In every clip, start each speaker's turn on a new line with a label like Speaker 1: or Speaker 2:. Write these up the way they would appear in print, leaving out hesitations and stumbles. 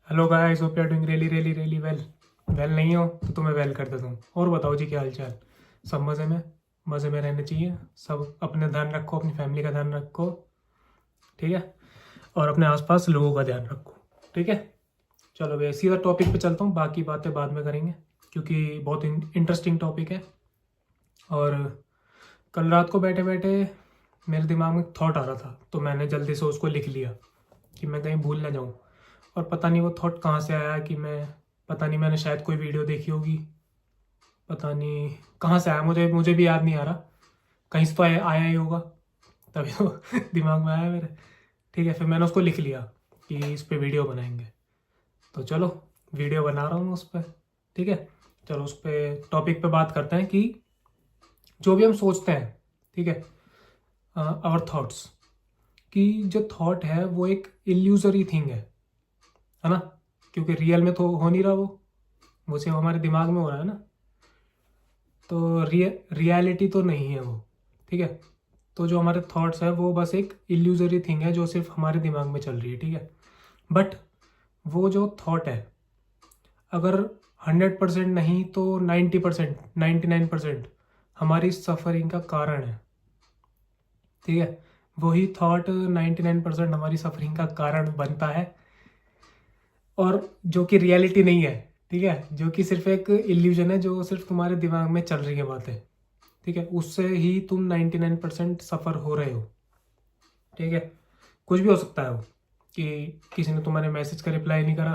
Speaker 1: Hello guys, hope you are doing really really really well. Well नहीं हो तो तुम्हें वेल कर देता हूँ। और बताओ जी, क्या हाल चाल? सब मज़े में रहने चाहिए। सब अपने ध्यान रखो, अपनी फैमिली का ध्यान रखो, ठीक है? और अपने आसपास लोगों का ध्यान रखो, ठीक है? चलो भैया, सीधा टॉपिक पे चलता हूँ, बाकी बातें बाद में करेंगे क्योंकि बहुत इंटरेस्टिंग टॉपिक है। और कल रात को बैठे बैठे मेरे दिमाग में थॉट आ रहा था, तो मैंने जल्दी से उसको लिख लिया कि मैं कहीं भूल ना जाऊँ। और पता नहीं वो थॉट कहाँ से आया कि मैं, पता नहीं, मैंने शायद कोई वीडियो देखी होगी, पता नहीं कहाँ से आया, मुझे मुझे भी याद नहीं आ रहा। कहीं से तो आया ही होगा, तभी तो दिमाग में आया मेरे। ठीक है, फिर मैंने उसको लिख लिया कि इस पे वीडियो बनाएंगे। तो चलो, वीडियो बना रहा हूँ उस पर। ठीक है, चलो उस पर टॉपिक पे बात करते हैं कि जो भी हम सोचते हैं, ठीक है, आवर थॉट्स, कि जो थॉट है वो एक इल्यूजरी थिंग है ना? क्योंकि रियल में तो हो नहीं रहा, वो सिर्फ हमारे दिमाग में हो रहा है ना। तो रियलिटी तो नहीं है वो, ठीक है? तो जो हमारे थॉट्स है वो बस एक इल्यूजरी थिंग है जो सिर्फ हमारे दिमाग में चल रही है, ठीक है? बट वो जो थॉट है, अगर 100% नहीं तो 90%, 99% हमारी सफरिंग का कारण है, ठीक है? वही थॉट 99% हमारी सफरिंग का कारण बनता है, और जो कि रियलिटी नहीं है, ठीक है? जो कि सिर्फ एक इल्यूजन है, जो सिर्फ तुम्हारे दिमाग में चल रही है बातें, ठीक है? उससे ही तुम 99% सफ़र हो रहे हो, ठीक है? कुछ भी हो सकता है वो, कि किसी ने तुम्हारे मैसेज का रिप्लाई नहीं करा,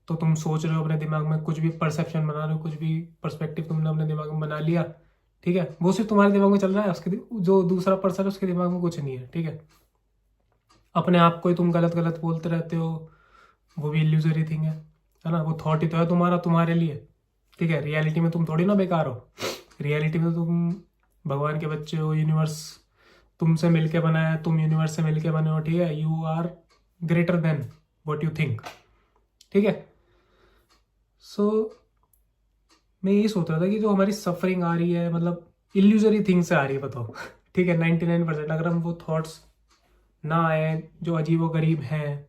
Speaker 1: तो तुम सोच रहे हो अपने दिमाग में, कुछ भी परसेप्शन बना रहे हो, कुछ भी पर्सपेक्टिव तुमने अपने दिमाग में बना लिया, ठीक है? वो सिर्फ तुम्हारे दिमाग में चल रहा है, जो दूसरा पर्सन है उसके दिमाग में कुछ नहीं है, ठीक है? अपने आप को ही तुम गलत गलत बोलते रहते हो, वो भी इल्यूजरी थिंग है ना? वो थॉट ही तो है तुम्हारा, तुम्हारे लिए, ठीक है? रियलिटी में तुम थोड़ी ना बेकार हो। रियलिटी में तो तुम भगवान के बच्चे हो, यूनिवर्स तुमसे मिलके बनाया है, तुम यूनिवर्स से मिलके बने हो, ठीक है? You are greater than what you think, ठीक है? सो मैं ये सोच रहा था कि जो हमारी सफरिंग आ रही है, मतलब इल्यूजरी थिंग से आ रही है, बताओ ठीक है? 99%, अगर हम वो थॉट्स ना आए जो अजीब व गरीब हैं,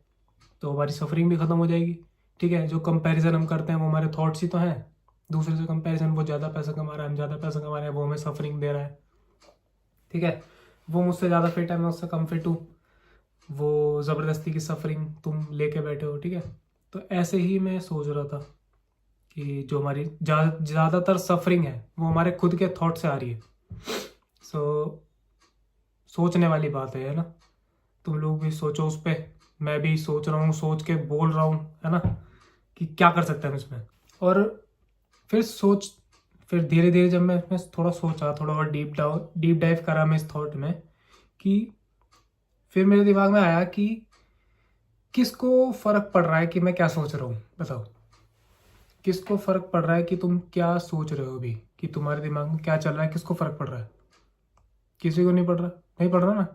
Speaker 1: तो हमारी सफरिंग भी ख़त्म हो जाएगी, ठीक है? जो कंपैरिजन हम करते हैं वो हमारे थॉट्स ही तो हैं। दूसरे से कंपैरिजन, वो ज़्यादा पैसा कमा रहा है, हम ज़्यादा पैसा कमा रहे हैं, वो हमें सफरिंग दे रहा है, ठीक है? वो मुझसे ज़्यादा फिट है, मैं उससे कम फिट हूँ, वो ज़बरदस्ती की सफरिंग तुम लेके बैठे हो, ठीक है? तो ऐसे ही मैं सोच रहा था कि जो हमारी ज़्यादातर सफरिंग है वो हमारे खुद के थॉट से आ रही है। सो सोचने वाली बात है ना? तुम लोग भी सोचो उस पर, मैं भी सोच रहा हूँ, सोच के बोल रहा हूँ, है ना? कि क्या कर सकते हैं हम इसमें। और फिर फिर धीरे धीरे जब मैं इसमें थोड़ा सोचा, थोड़ा और डीप डाइव करा मैं इस थॉट में, कि फिर मेरे दिमाग में आया कि किसको फर्क पड़ रहा है कि मैं क्या सोच रहा हूँ, बताओ? किसको फर्क पड़ रहा है कि तुम क्या सोच रहे हो अभी, कि तुम्हारे दिमाग में क्या चल रहा है? किसको फर्क पड़ रहा है? किसी को नहीं पड़ रहा, नहीं पड़ रहा ना?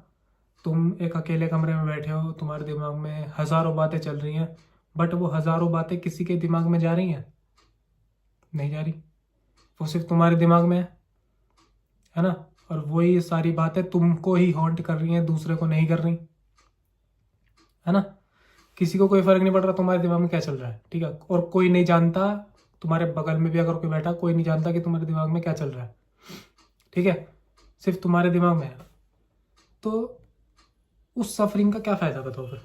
Speaker 1: तुम एक अकेले कमरे में बैठे हो, तुम्हारे दिमाग में हजारों बातें चल रही हैं, बट वो हजारों बातें किसी के दिमाग में जा रही हैं? नहीं जा रही। वो सिर्फ तुम्हारे दिमाग में है ना? और वही सारी बातें तुमको ही हॉन्ट कर रही हैं, दूसरे को नहीं कर रही, है ना? किसी को कोई फर्क नहीं पड़ रहा तुम्हारे दिमाग में क्या चल रहा है, ठीक है? और कोई नहीं जानता, तुम्हारे बगल में भी अगर कोई बैठा, कोई नहीं जानता कि तुम्हारे दिमाग में क्या चल रहा है, ठीक है? सिर्फ तुम्हारे दिमाग में है। तो उस सफरिंग का क्या फायदा, बताओ फिर?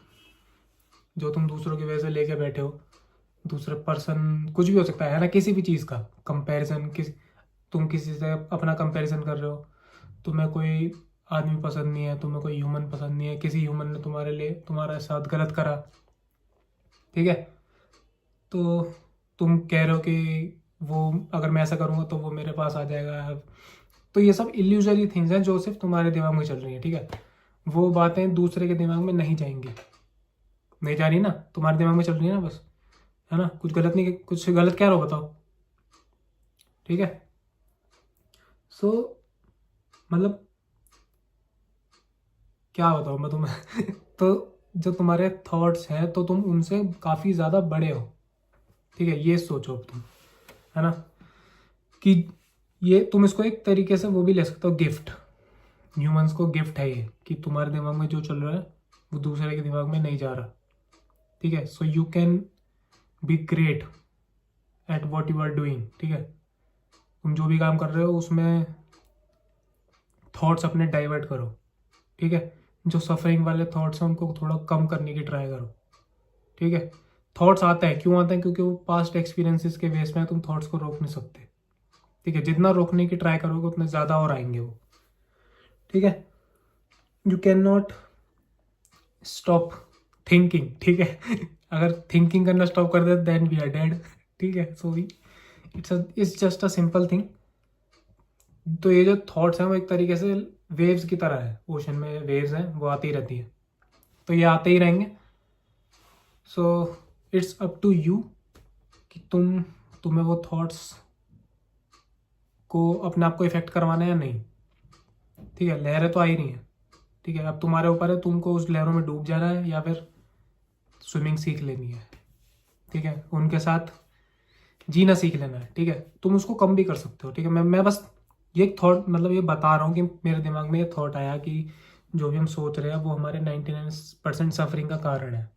Speaker 1: जो तुम दूसरों की वजह से लेके बैठे हो, दूसरे पर्सन, कुछ भी हो सकता है ना? किसी भी चीज़ का कंपैरिजन, तुम किसी से अपना कंपैरिजन कर रहे हो, तुम्हें कोई आदमी पसंद नहीं है, तुम्हें कोई ह्यूमन पसंद नहीं है, किसी ह्यूमन ने तुम्हारे लिए, तुम्हारे साथ गलत करा, ठीक है? तो तुम कह रहे हो कि वो, अगर मैं ऐसा करूँगा तो वो मेरे पास आ जाएगा। तो ये सब इल्यूजरी थिंग्स हैं जो सिर्फ तुम्हारे दिमाग में चल रही हैं, ठीक है? वो बातें दूसरे के दिमाग में नहीं जाएंगी, नहीं जा रही ना, तुम्हारे दिमाग में चल रही है ना बस, है ना? कुछ गलत नहीं, कुछ गलत क्या रहो, बताओ? ठीक है? सो मतलब क्या बताऊँ मैं तुम्हें तो जो तुम्हारे थॉट्स हैं, तो तुम उनसे काफ़ी ज़्यादा बड़े हो, ठीक है? ये सोचो अब तुम, है ना? कि ये तुम इसको एक तरीके से वो भी ले सकते हो, गिफ्ट। ह्यूमंस को गिफ्ट है ये, कि तुम्हारे दिमाग में जो चल रहा है वो दूसरे के दिमाग में नहीं जा रहा, ठीक है? So you can be great at what you are doing, ठीक है। तुम जो भी काम कर रहे हो उसमें थॉट्स अपने डाइवर्ट करो, ठीक है। जो सफरिंग वाले थॉट्स हैं उनको थोड़ा कम करने की ट्राई करो, ठीक है। थॉट्स आते हैं, क्यों आते हैं? क्योंकि वो पास्ट एक्सपीरियंसेस के बेस में तुम थॉट्स को रोक नहीं सकते, ठीक है। जितना रोकने की ट्राई करोगे उतने ज़्यादा और आएंगे वो, ठीक है। You can not stop thinking, ठीक है। अगर थिंकिंग करना स्टॉप कर दे देन वी आर डेड, ठीक है। So we it's just a simple thing. तो ये जो थॉट्स हैं वो एक तरीके से वेव्स की तरह है, ओशन में वेव्स हैं वो आती रहती है, तो ये आते ही रहेंगे। So it's up to you कि तुम्हें वो थॉट्स को अपने आप को इफेक्ट करवाना है या नहीं, ठीक है। लहरें तो आ ही रही हैं, ठीक है। अब तुम्हारे ऊपर है, तुमको उस लहरों में डूब जाना है या फिर स्विमिंग सीख लेनी है, ठीक है। उनके साथ जीना सीख लेना है, ठीक है। तुम उसको कम भी कर सकते हो, ठीक है। मैं बस ये थॉट मतलब ये बता रहा हूँ कि मेरे दिमाग में ये थॉट आया कि जो भी हम सोच रहे हैं वो हमारे 99% सफरिंग का कारण है,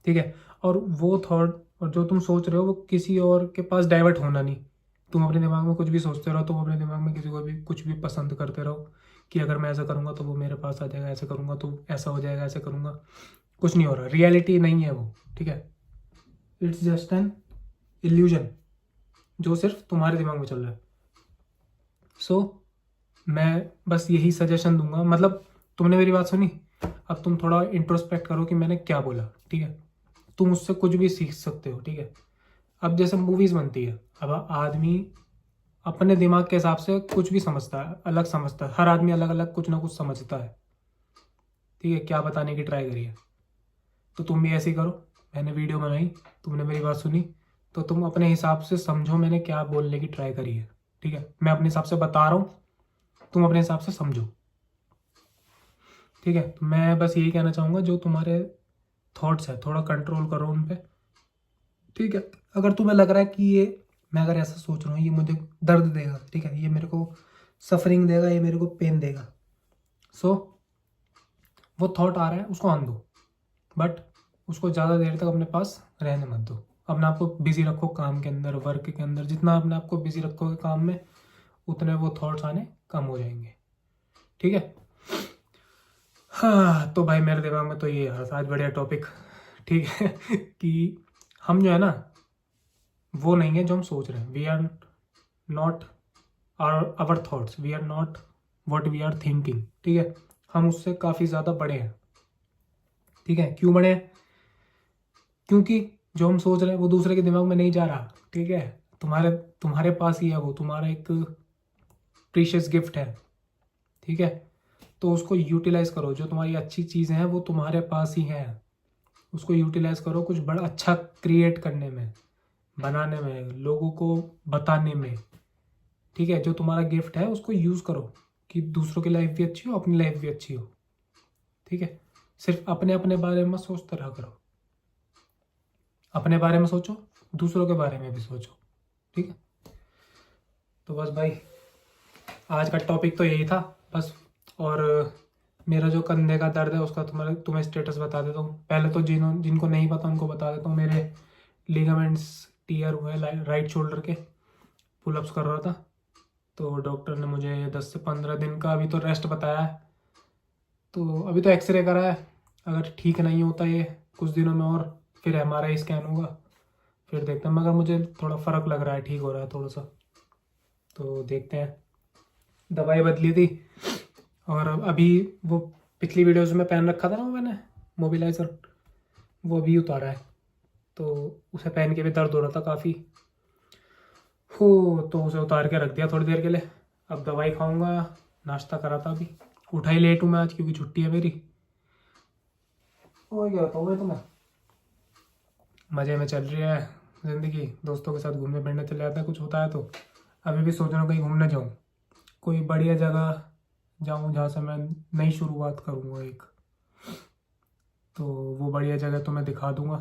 Speaker 1: ठीक है। और वो थॉट और जो तुम सोच रहे हो वो किसी और के पास डाइवर्ट होना नहीं। तुम अपने दिमाग में कुछ भी सोचते रहो, तुम अपने दिमाग में किसी को भी कुछ भी पसंद करते रहो कि अगर मैं ऐसा करूँगा तो वो मेरे पास आ जाएगा, ऐसा करूँगा तो ऐसा हो जाएगा, ऐसा करूँगा। कुछ नहीं हो रहा, रियलिटी नहीं है वो, ठीक है। इट्स जस्ट एन इल्यूजन जो सिर्फ तुम्हारे दिमाग में चल रहा है। सो मैं बस यही सजेशन दूंगा, मतलब तुमने मेरी बात सुनी, अब तुम थोड़ा इंट्रोस्पेक्ट करो कि मैंने क्या बोला, ठीक है। तुम उससे कुछ भी सीख सकते हो, ठीक है। अब जैसे मूवीज बनती है, अब आदमी अपने दिमाग के हिसाब से कुछ भी समझता है, अलग समझता है, हर आदमी अलग अलग कुछ ना कुछ समझता है, ठीक है। क्या बताने की ट्राई करिए, तो तुम भी ऐसे ही करो। मैंने वीडियो बनाई, तुमने मेरी बात सुनी, तो तुम अपने हिसाब से समझो मैंने क्या बोलने की ट्राई करी है, ठीक है। मैं अपने हिसाब से बता रहा हूँ, तुम अपने हिसाब से समझो, ठीक है। तो मैं बस यही कहना चाहूँगा, जो तुम्हारे थॉट्स है थोड़ा कंट्रोल करो उन पे, ठीक है। अगर तुम्हें लग रहा है कि ये मैं अगर ऐसा सोच रहा हूँ ये मुझे दर्द देगा, ठीक है, ये मेरे को सफरिंग देगा, ये मेरे को पेन देगा, सो वो थॉट आ रहा है उसको आन दो, बट उसको ज़्यादा देर तक अपने पास रहने मत दो। अपने आप को बिजी रखो काम के अंदर, वर्क के अंदर। जितना अपने आप को बिजी रखोगे काम में उतने वो थॉट्स आने कम हो जाएंगे, ठीक है। हाँ तो भाई मेरे दिमाग में तो ये है आज बढ़िया टॉपिक, ठीक है। कि हम जो है ना वो नहीं है जो हम सोच रहे हैं। We are not our thoughts, we are not what we are thinking, ठीक है। हम उससे काफ़ी ज़्यादा बड़े हैं, ठीक है। क्यों बड़े हैं? क्योंकि जो हम सोच रहे हैं वो दूसरे के दिमाग में नहीं जा रहा, ठीक है। तुम्हारे तुम्हारे पास ही है, वो तुम्हारा एक प्रीशियस गिफ्ट है, ठीक है। तो उसको यूटिलाइज करो, जो तुम्हारी अच्छी चीज़ें हैं वो तुम्हारे पास ही हैं, उसको यूटिलाइज करो कुछ बड़ा अच्छा क्रिएट करने में, बनाने में, लोगों को बताने में, ठीक है। जो तुम्हारा गिफ्ट है उसको यूज़ करो कि दूसरों की लाइफ भी अच्छी हो, अपनी लाइफ भी अच्छी हो, ठीक है। सिर्फ अपने अपने बारे में सोचते रहा करो, अपने बारे में सोचो, दूसरों के बारे में भी सोचो, ठीक है। तो बस भाई आज का टॉपिक तो यही था बस। और मेरा जो कंधे का दर्द है उसका तुम्हें स्टेटस बता देता हूँ। पहले तो जिनको नहीं पता उनको बता देता हूँ। मेरे लिगामेंट्स टीयर हुए राइट शोल्डर के, पुलअप्स कर रहा था, तो डॉक्टर ने मुझे 10 से 15 दिन का अभी तो रेस्ट बताया है। तो अभी तो एक्सरे करा है, अगर ठीक नहीं होता ये कुछ दिनों में और फिर MRI स्कैन होगा, फिर देखते हैं। मगर मुझे थोड़ा फ़र्क लग रहा है, ठीक हो रहा है थोड़ा सा, तो देखते हैं। दवाई बदली थी और अभी वो पिछली वीडियोज़ में पहन रखा था ना मैंने मोबिलाइज़र, वो अभी उतारा है, तो उसे पहन के भी दर्द हो रहा था काफ़ी, हो तो उसे उतार के रख दिया थोड़ी देर के लिए। अब दवाई खाऊंगा, नाश्ता करा था अभी, उठा ही लेट हूँ मैं आज क्योंकि छुट्टी है मेरी। और क्या बताऊँ मैं तुम्हें, मज़े में चल रही है ज़िंदगी, दोस्तों के साथ घूमने फिरने चले जाते हैं कुछ होता है तो। अभी भी सोच रहा हूँ कहीं घूमने जाऊँ, कोई बढ़िया जगह जाऊँ जहाँ से मैं नई शुरुआत करूँगा एक, तो वो बढ़िया जगह तो मैं दिखा दूँगा।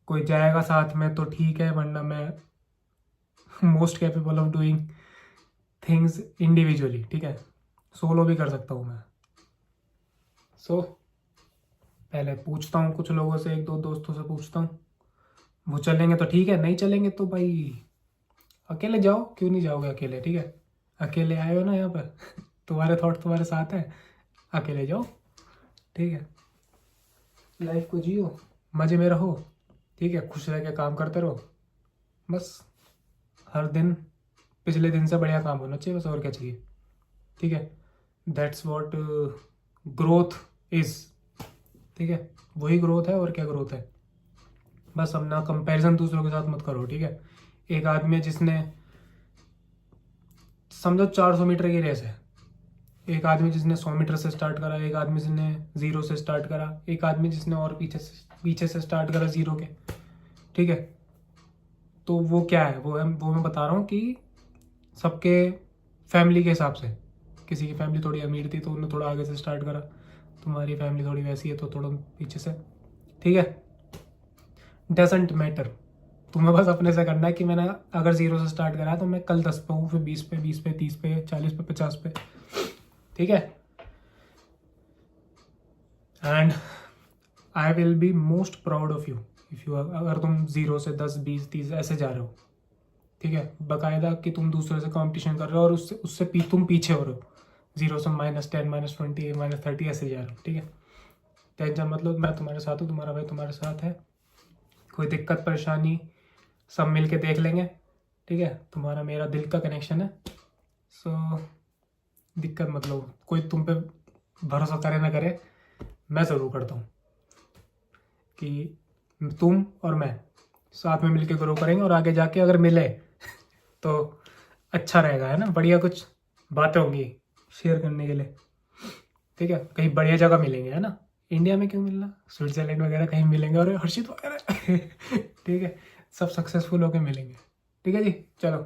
Speaker 1: कोई जाएगा साथ में तो ठीक है, वरना मैं most capable of doing things individually, ठीक है। सोलो भी कर सकता हूँ मैं। सो पहले पूछता हूँ कुछ लोगों से, एक दो दोस्तों से पूछता हूँ, वो चलेंगे तो ठीक है, नहीं चलेंगे तो भाई अकेले जाओ, क्यों नहीं जाओगे अकेले, ठीक है। अकेले आए हो ना यहाँ पर तुम्हारे थॉट तुम्हारे साथ है, अकेले जाओ, ठीक है। लाइफ को जियो, मज़े में रहो, ठीक है, खुश रह के काम करते रहो बस। हर दिन पिछले दिन से बढ़िया काम होना चाहिए बस, और क्या चाहिए, ठीक है। दैट्स वॉट ग्रोथ इज़, ठीक है। वही ग्रोथ है, और क्या ग्रोथ है। बस अपना कंपैरिजन दूसरों के साथ मत करो, ठीक है। एक आदमी है जिसने समझो 400 मीटर की रेस है, एक आदमी जिसने 100 मीटर से स्टार्ट करा, एक आदमी जिसने 0 से स्टार्ट करा, एक आदमी जिसने और पीछे से स्टार्ट करा 0 के, ठीक है। तो वो क्या है, वो मैं बता रहा हूँ कि सबके फैमिली के हिसाब से, किसी की फैमिली थोड़ी अमीर थी तो उन्होंने थोड़ा आगे से स्टार्ट करा, तुम्हारी फैमिली थोड़ी वैसी है तो थोड़ा पीछे से, ठीक है। डजेंट मैटर, तुम्हें बस अपने से करना है कि मैंने अगर 0 से स्टार्ट करा है तो मैं कल 10 पे हूँ, फिर 20 पे, 20 पे, 30 पे, 40 पे, 50 पे, ठीक है। And I will be most proud of you if you, अगर तुम 0 से 10, 20, 30 ऐसे जा रहे हो, ठीक है, बाकायदा कि तुम दूसरे से कंपटीशन कर रहे हो और उससे उससे तुम पीछे हो रहे हो, 0 से -10, -20, -30 ऐसे जा रहे हो, ठीक है। टेंशन मतलब, मैं तुम्हारे साथ हूँ, तुम्हारा भाई तुम्हारे साथ है। कोई दिक्कत परेशानी सब मिल के देख लेंगे, ठीक है। तुम्हारा मेरा दिल का कनेक्शन है, सो दिक्कत मतलब कोई तुम पे भरोसा करे ना करे, मैं ज़रूर करता हूँ कि तुम और मैं साथ में मिलके ग्रो करेंगे, और आगे जाके अगर मिले तो अच्छा रहेगा, है ना। बढ़िया कुछ बातें होंगी शेयर करने के लिए, ठीक है। कहीं बढ़िया जगह मिलेंगे, है ना। इंडिया में क्यों मिलना, स्विट्जरलैंड वगैरह कहीं मिलेंगे, और हर्षित वगैरह ठीक है, सब सक्सेसफुल होके मिलेंगे, ठीक है जी। चलो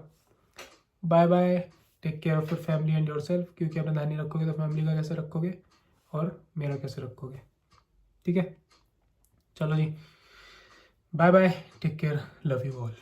Speaker 1: bye bye, take care of your family and your self, क्योंकि अपना ध्यान नहीं रखोगे तो फैमिली का कैसे रखोगे, और मेरा कैसे रखोगे, ठीक है। चलो जी, bye bye, take care, love you all.